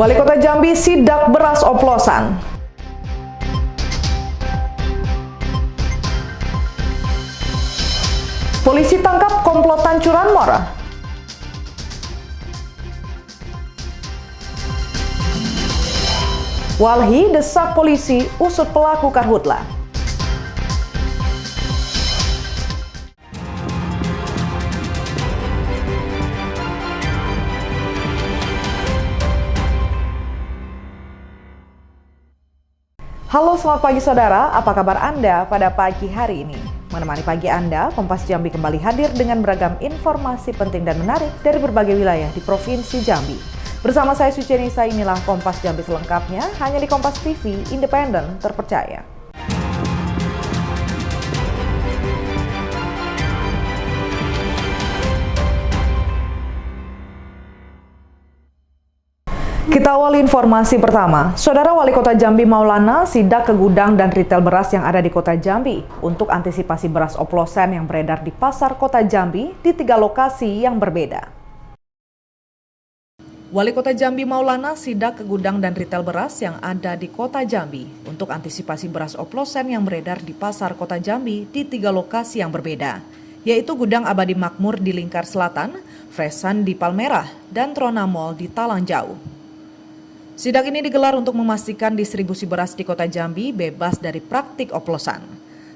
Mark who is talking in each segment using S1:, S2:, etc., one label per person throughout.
S1: Wali Kota Jambi sidak beras oplosan. Polisi tangkap komplotan curanmor. Walhi desak polisi usut pelaku karhutla. Halo, selamat pagi saudara, apa kabar Anda pada pagi hari ini? Menemani pagi Anda, Kompas Jambi kembali hadir dengan beragam informasi penting dan menarik dari berbagai wilayah di Provinsi Jambi. Bersama saya Suci Nisa, inilah Kompas Jambi selengkapnya, hanya di Kompas TV, independen, terpercaya. Kita awali informasi pertama. Saudara Wali Kota Jambi Maulana sidak ke gudang dan retail beras yang ada di Kota Jambi untuk antisipasi beras oplosan yang beredar di pasar Kota Jambi di 3 lokasi yang berbeda. Wali Kota Jambi Maulana sidak ke gudang dan retail beras yang ada di Kota Jambi untuk antisipasi beras oplosan yang beredar di pasar Kota Jambi di 3 lokasi yang berbeda, yaitu Gudang Abadi Makmur di Lingkar Selatan, Freshan di Palmerah, dan Trona Mall di Talang Jauh. Sidak ini digelar untuk memastikan distribusi beras di Kota Jambi bebas dari praktik oplosan.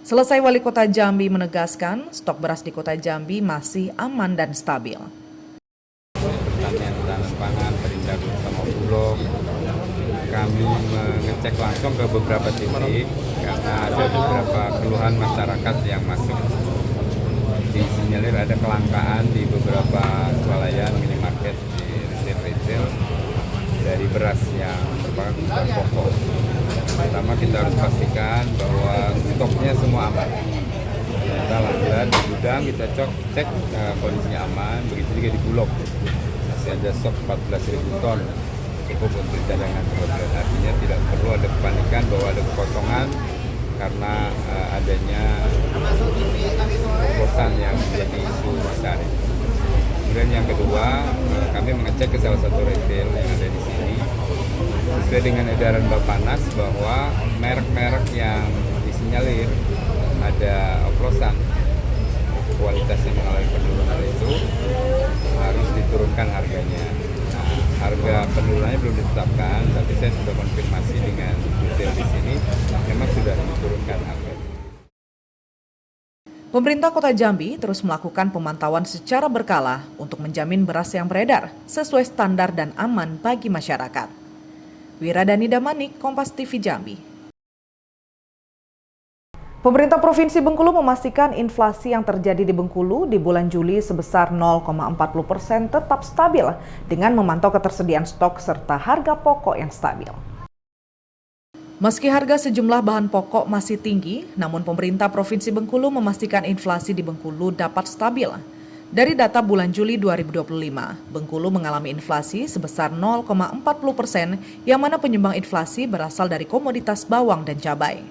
S1: Selesai, Wali Kota Jambi menegaskan stok beras di Kota Jambi masih aman dan stabil.
S2: Pertanian pangan, Perindak sama Bulog, kami mengecek langsung ke beberapa titik karena ada beberapa keluhan masyarakat yang masuk. Disinyalir ada kelangkaan di beberapa swalayan, minimarket, di retail dari beras yang merupakan kebutuhan pokok. Pertama, kita harus pastikan bahwa stoknya semua aman. Kita alhamdulillah di gudang kita cek kondisinya aman, begitu juga di Bulog. Masih ada stok 14.000 ton, cukup untuk cadangan kebutuhan. Artinya tidak perlu ada kepanikan bahwa ada kekosongan karena adanya oplosan yang menjadi isu besar. Kemudian yang kedua, kami mengecek ke salah satu retail yang ada di sini sesuai dengan edaran Bappenas bahwa merek-merek yang disinyalir ada oplosan kualitasnya mengalami penurunan itu harus diturunkan harganya. Nah, harga penurunannya belum ditetapkan, tapi saya sudah konfirmasi dengan retail di sini memang sudah diturunkan harganya.
S1: Pemerintah Kota Jambi terus melakukan pemantauan secara berkala untuk menjamin beras yang beredar sesuai standar dan aman bagi masyarakat. Wiradani Damanik, Kompas TV Jambi. Pemerintah Provinsi Bengkulu memastikan inflasi yang terjadi di Bengkulu di bulan Juli sebesar 0,40% tetap stabil dengan memantau ketersediaan stok serta harga pokok yang stabil. Meski harga sejumlah bahan pokok masih tinggi, namun pemerintah Provinsi Bengkulu memastikan inflasi di Bengkulu dapat stabil. Dari data bulan Juli 2025, Bengkulu mengalami inflasi sebesar 0,40%, yang mana penyumbang inflasi berasal dari komoditas bawang dan cabai.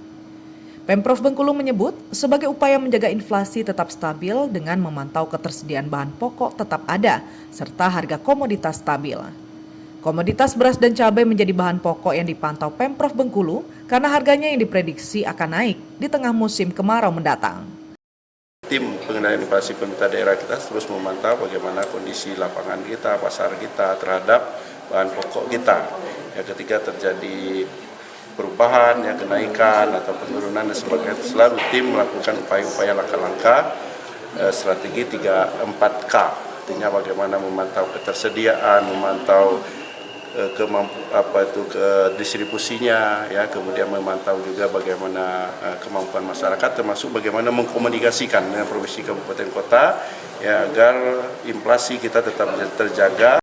S1: Pemprov Bengkulu menyebut, sebagai upaya menjaga inflasi tetap stabil dengan memantau ketersediaan bahan pokok tetap ada, serta harga komoditas stabil. Komoditas beras dan cabai menjadi bahan pokok yang dipantau Pemprov Bengkulu karena harganya yang diprediksi akan naik di tengah musim kemarau mendatang.
S3: Tim pengendalian inflasi pemerintah daerah kita terus memantau bagaimana kondisi lapangan kita, pasar kita terhadap bahan pokok kita. Ya, ketika terjadi perubahan, ya, kenaikan atau penurunan dan sebagainya, selalu tim melakukan upaya-upaya langkah-langkah strategi 3-4K. Artinya bagaimana memantau ketersediaan, memantau distribusinya, ya, kemudian memantau juga bagaimana kemampuan masyarakat, termasuk bagaimana mengkomunikasikan dengan provinsi, kabupaten, kota, ya, agar inflasi kita tetap terjaga.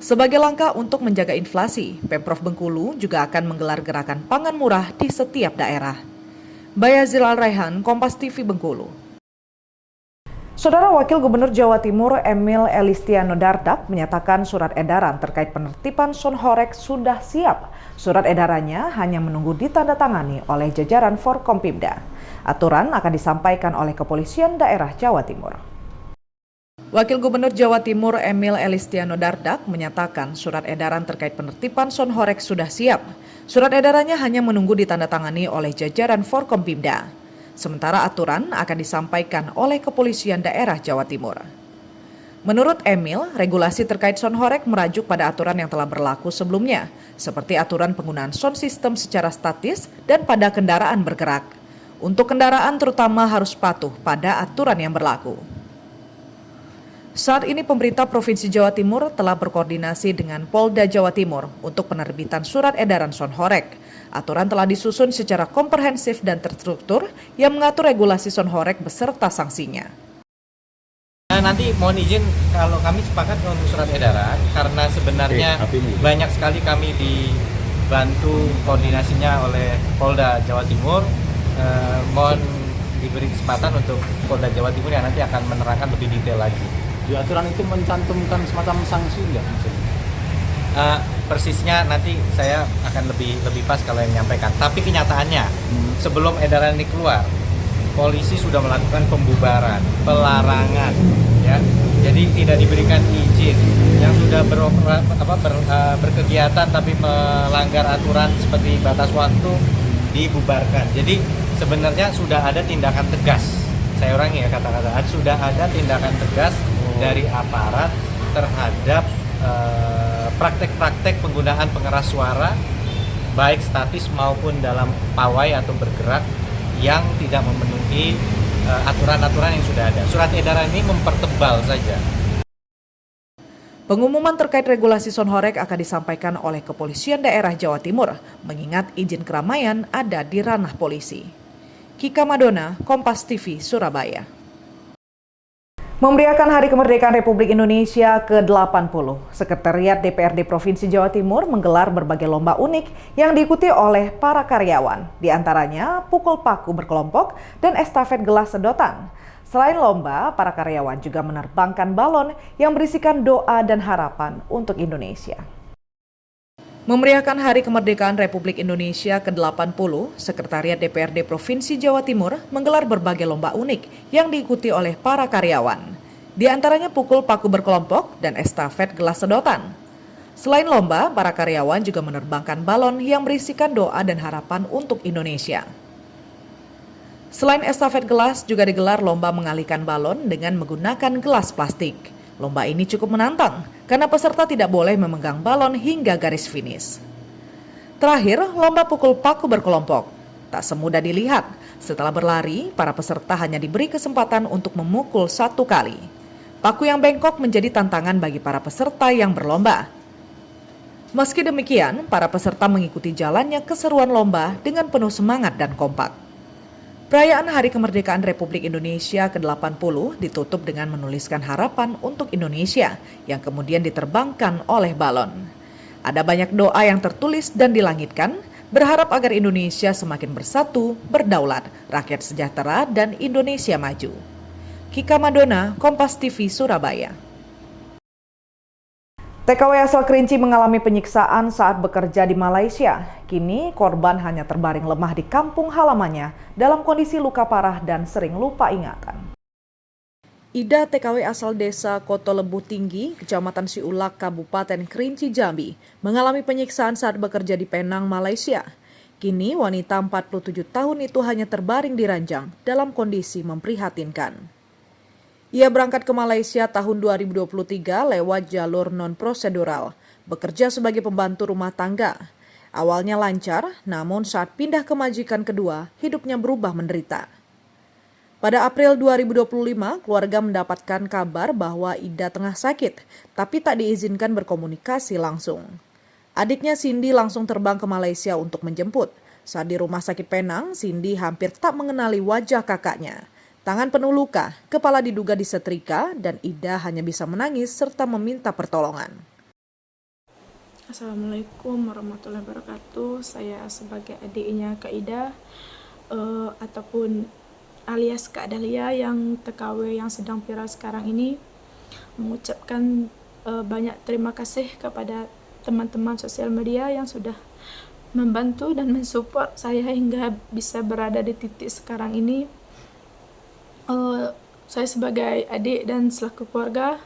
S1: Sebagai langkah untuk menjaga inflasi, Pemprov Bengkulu juga akan menggelar gerakan pangan murah di setiap daerah. Bayazil Al-Raihan, Kompas TV Bengkulu. Saudara Wakil Gubernur Jawa Timur Emil Elistiano Dardak menyatakan surat edaran terkait penertiban Sonhorek sudah siap. Surat edarannya hanya menunggu ditandatangani oleh jajaran Forkompimda. Aturan akan disampaikan oleh Kepolisian Daerah Jawa Timur. Wakil Gubernur Jawa Timur Emil Elistiano Dardak menyatakan surat edaran terkait penertiban Sonhorek sudah siap. Surat edarannya hanya menunggu ditandatangani oleh jajaran Forkompimda. Sementara aturan akan disampaikan oleh Kepolisian Daerah Jawa Timur. Menurut Emil, regulasi terkait Sonhorek merujuk pada aturan yang telah berlaku sebelumnya, seperti aturan penggunaan sound system secara statis dan pada kendaraan bergerak. Untuk kendaraan terutama harus patuh pada aturan yang berlaku. Saat ini pemerintah Provinsi Jawa Timur telah berkoordinasi dengan Polda Jawa Timur untuk penerbitan surat edaran Sonhorek. Aturan telah disusun secara komprehensif dan terstruktur yang mengatur regulasi Sonhorek beserta sanksinya.
S4: Nanti mohon izin kalau kami sepakat untuk surat edaran karena sebenarnya banyak sekali kami dibantu koordinasinya oleh Polda Jawa Timur. Mohon diberi kesempatan untuk Polda Jawa Timur yang nanti akan menerangkan lebih detail lagi.
S5: Di aturan itu mencantumkan semacam sanksi enggak?
S4: Persisnya nanti saya akan lebih pas kalau yang menyampaikan. Tapi kenyataannya sebelum edaran ini keluar, polisi sudah melakukan pembubaran, pelarangan, ya. Jadi tidak diberikan izin. Yang sudah berkegiatan tapi melanggar aturan seperti batas waktu dibubarkan. Jadi sebenarnya sudah ada tindakan tegas. Saya ulangi ya kata-kata, sudah ada tindakan tegas dari aparat terhadap praktek-praktek penggunaan pengeras suara baik statis maupun dalam pawai atau bergerak yang tidak memenuhi aturan-aturan yang sudah ada. Surat edaran ini mempertebal saja.
S1: Pengumuman terkait regulasi Sonhorek akan disampaikan oleh Kepolisian Daerah Jawa Timur, mengingat izin keramaian ada di ranah polisi. Kika Madona, Kompas TV, Surabaya. Memeriahkan Hari Kemerdekaan Republik Indonesia ke-80, Sekretariat DPRD Provinsi Jawa Timur menggelar berbagai lomba unik yang diikuti oleh para karyawan, di antaranya pukul paku berkelompok dan estafet gelas sedotan. Selain lomba, para karyawan juga menerbangkan balon yang berisikan doa dan harapan untuk Indonesia. Memeriahkan Hari Kemerdekaan Republik Indonesia ke-80, Sekretariat DPRD Provinsi Jawa Timur menggelar berbagai lomba unik yang diikuti oleh para karyawan. Di antaranya pukul paku berkelompok dan estafet gelas sedotan. Selain lomba, para karyawan juga menerbangkan balon yang berisikan doa dan harapan untuk Indonesia. Selain estafet gelas, juga digelar lomba mengalihkan balon dengan menggunakan gelas plastik. Lomba ini cukup menantang karena peserta tidak boleh memegang balon hingga garis finish. Terakhir, lomba pukul paku berkelompok. Tak semudah dilihat, setelah berlari, para peserta hanya diberi kesempatan untuk memukul 1 kali. Paku yang bengkok menjadi tantangan bagi para peserta yang berlomba. Meski demikian, para peserta mengikuti jalannya keseruan lomba dengan penuh semangat dan kompak. Perayaan Hari Kemerdekaan Republik Indonesia ke-80 ditutup dengan menuliskan harapan untuk Indonesia yang kemudian diterbangkan oleh balon. Ada banyak doa yang tertulis dan dilangitkan, berharap agar Indonesia semakin bersatu, berdaulat, rakyat sejahtera, dan Indonesia maju. Kika Madona, Kompas TV, Surabaya. TKW asal Kerinci mengalami penyiksaan saat bekerja di Malaysia. Kini korban hanya terbaring lemah di kampung halamannya dalam kondisi luka parah dan sering lupa ingatan. Ida, TKW asal desa Koto Lebuh Tinggi, Kecamatan Siulak, Kabupaten Kerinci, Jambi, mengalami penyiksaan saat bekerja di Penang, Malaysia. Kini wanita 47 tahun itu hanya terbaring di ranjang dalam kondisi memprihatinkan. Ia berangkat ke Malaysia tahun 2023 lewat jalur non-prosedural, bekerja sebagai pembantu rumah tangga. Awalnya lancar, namun saat pindah ke majikan kedua, hidupnya berubah menderita. Pada April 2025, keluarga mendapatkan kabar bahwa Ida tengah sakit, tapi tak diizinkan berkomunikasi langsung. Adiknya Cindy langsung terbang ke Malaysia untuk menjemput. Saat di rumah sakit Penang, Cindy hampir tak mengenali wajah kakaknya. Tangan penuh luka, kepala diduga disetrika, dan Ida hanya bisa menangis serta meminta pertolongan.
S6: Assalamualaikum warahmatullahi wabarakatuh. Saya sebagai adiknya Kak Ida, ataupun alias Kak Dahlia yang TKW yang sedang viral sekarang ini, mengucapkan banyak terima kasih kepada teman-teman sosial media yang sudah membantu dan mensupport saya hingga bisa berada di titik sekarang ini. Saya sebagai adik dan selaku keluarga,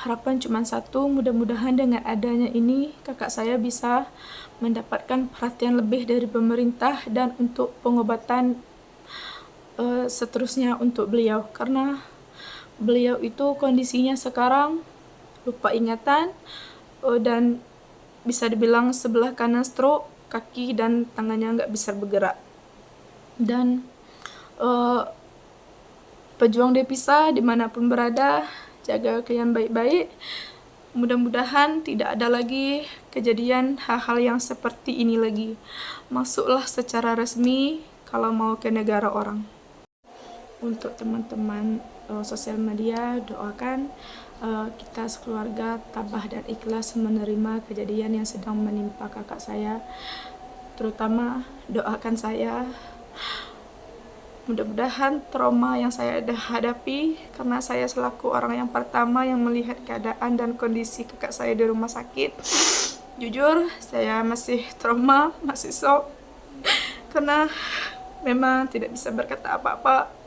S6: harapan cuma satu, mudah-mudahan dengan adanya ini kakak saya bisa mendapatkan perhatian lebih dari pemerintah dan untuk pengobatan seterusnya untuk beliau, karena beliau itu kondisinya sekarang lupa ingatan dan bisa dibilang sebelah kanan stroke, kaki dan tangannya nggak bisa bergerak. Dan pejuang Devisa dimanapun berada, jaga kalian baik-baik. Mudah-mudahan tidak ada lagi kejadian hal-hal yang seperti ini lagi. Masuklah secara resmi kalau mau ke negara orang. Untuk teman-teman sosial media, doakan kita sekeluarga tabah dan ikhlas menerima kejadian yang sedang menimpa kakak saya. Terutama doakan saya, mudah-mudahan trauma yang saya hadapi, karena saya selaku orang yang pertama yang melihat keadaan dan kondisi kakak saya di rumah sakit. Jujur, saya masih trauma, masih shock, karena memang tidak bisa berkata apa-apa.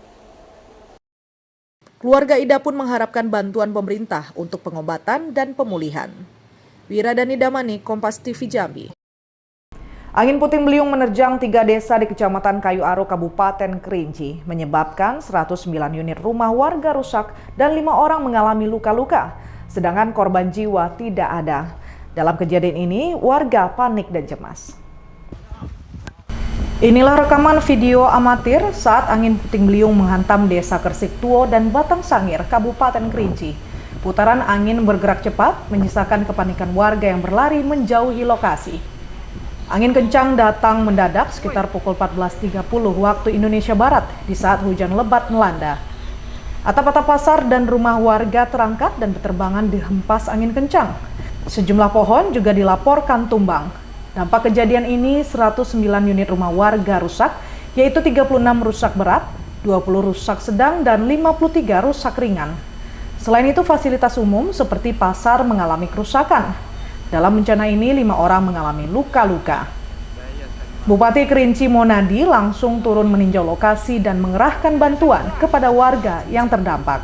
S1: Keluarga Ida pun mengharapkan bantuan pemerintah untuk pengobatan dan pemulihan. Wiradani Damani, Kompas TV Jambi. Angin puting beliung menerjang 3 desa di Kecamatan Kayu Aro, Kabupaten Kerinci, menyebabkan 109 unit rumah warga rusak dan 5 orang mengalami luka-luka, sedangkan korban jiwa tidak ada. Dalam kejadian ini, warga panik dan cemas. Inilah rekaman video amatir saat angin puting beliung menghantam Desa Kersik Tuo dan Batang Sangir, Kabupaten Kerinci. Putaran angin bergerak cepat, menyisakan kepanikan warga yang berlari menjauhi lokasi. Angin kencang datang mendadak sekitar pukul 14.30 waktu Indonesia Barat di saat hujan lebat melanda. Atap-atap pasar dan rumah warga terangkat dan beterbangan dihempas angin kencang. Sejumlah pohon juga dilaporkan tumbang. Dampak kejadian ini 109 unit rumah warga rusak, yaitu 36 rusak berat, 20 rusak sedang, dan 53 rusak ringan. Selain itu fasilitas umum seperti pasar mengalami kerusakan. Dalam bencana ini 5 orang mengalami luka-luka. Bupati Kerinci Monadi langsung turun meninjau lokasi dan mengerahkan bantuan kepada warga yang terdampak.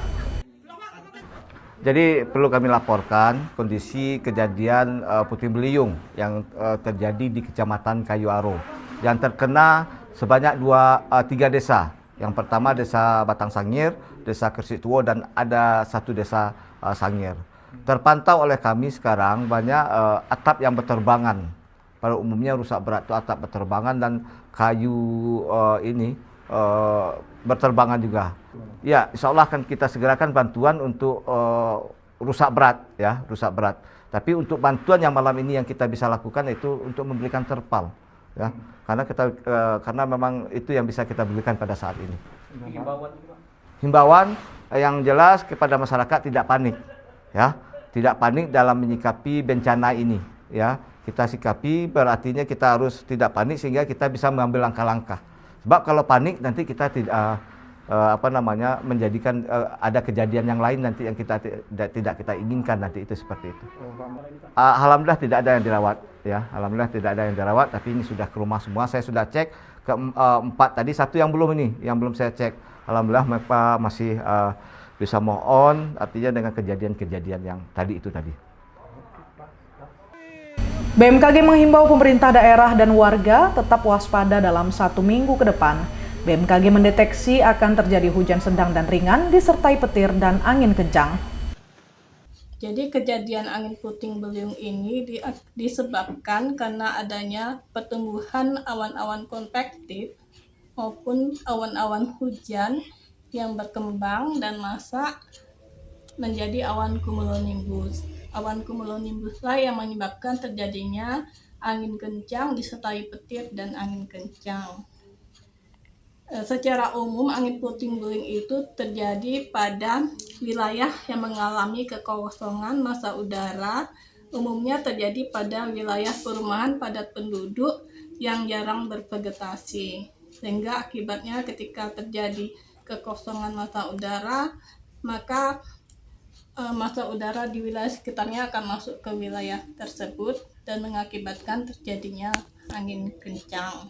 S7: Jadi perlu kami laporkan kondisi kejadian puting beliung yang terjadi di Kecamatan Kayu Aro. Yang terkena sebanyak 3 desa. Yang pertama Desa Batang Sangir, Desa Kersik Tuo, dan ada 1 desa Sangir. Terpantau oleh kami sekarang banyak atap yang berterbangan. Pada umumnya rusak berat itu atap berterbangan dan kayu ini berterbangan juga. Ya, insya Allah akan kita segerakan bantuan untuk rusak berat, ya, rusak berat. Tapi untuk bantuan yang malam ini yang kita bisa lakukan itu untuk memberikan terpal, ya, karena memang itu yang bisa kita berikan pada saat ini. Himbauan yang jelas kepada masyarakat tidak panik. Ya, tidak panik dalam menyikapi bencana ini, ya. Kita sikapi berartinya kita harus tidak panik sehingga kita bisa mengambil langkah-langkah. Sebab kalau panik nanti kita tidak menjadikan ada kejadian yang lain nanti yang kita tidak kita inginkan nanti itu seperti itu. Alhamdulillah tidak ada yang dirawat, ya. Alhamdulillah tidak ada yang dirawat, tapi ini sudah ke rumah semua. Saya sudah cek ke 4 tadi, 1 yang belum saya cek. Alhamdulillah mereka masih bisa move on, artinya dengan kejadian-kejadian yang tadi.
S1: BMKG menghimbau pemerintah daerah dan warga tetap waspada dalam 1 minggu ke depan. BMKG mendeteksi akan terjadi hujan sedang dan ringan disertai petir dan angin kencang.
S8: Jadi kejadian angin puting beliung ini disebabkan karena adanya pertumbuhan awan-awan konvektif maupun awan-awan hujan yang berkembang dan masak menjadi awan cumulonimbus. Awan cumulonimbuslah yang menyebabkan terjadinya angin kencang disertai petir dan angin kencang. Secara umum angin puting beliung itu terjadi pada wilayah yang mengalami kekosongan massa udara. Umumnya terjadi pada wilayah perumahan padat penduduk yang jarang bervegetasi. Sehingga akibatnya ketika terjadi kekosongan massa udara, maka massa udara di wilayah sekitarnya akan masuk ke wilayah tersebut dan mengakibatkan terjadinya angin kencang.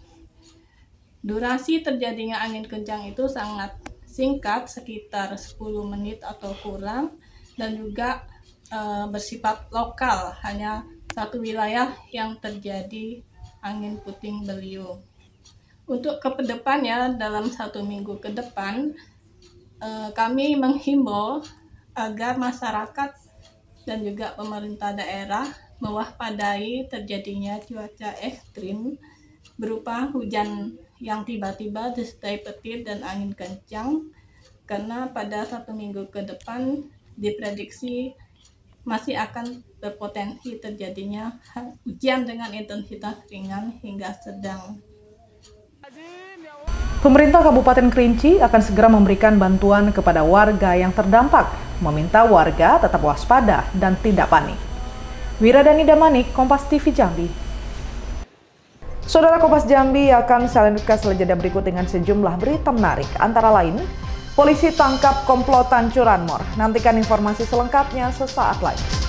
S8: Durasi terjadinya angin kencang itu sangat singkat sekitar 10 menit atau kurang, dan juga bersifat lokal, hanya satu wilayah yang terjadi angin puting beliung. Untuk ke depannya, dalam 1 minggu ke depan, kami menghimbau agar masyarakat dan juga pemerintah daerah mewaspadai terjadinya cuaca ekstrim berupa hujan yang tiba-tiba disertai petir dan angin kencang, karena pada 1 minggu ke depan diprediksi masih akan berpotensi terjadinya hujan dengan intensitas ringan hingga sedang.
S1: Pemerintah Kabupaten Kerinci akan segera memberikan bantuan kepada warga yang terdampak, meminta warga tetap waspada dan tidak panik. Wiradani Damanik, Kompas TV Jambi. Saudara Kompas Jambi akan selanjutnya setelah jeda berikut dengan sejumlah berita menarik, antara lain polisi tangkap komplotan curanmor. Nantikan informasi selengkapnya sesaat lagi.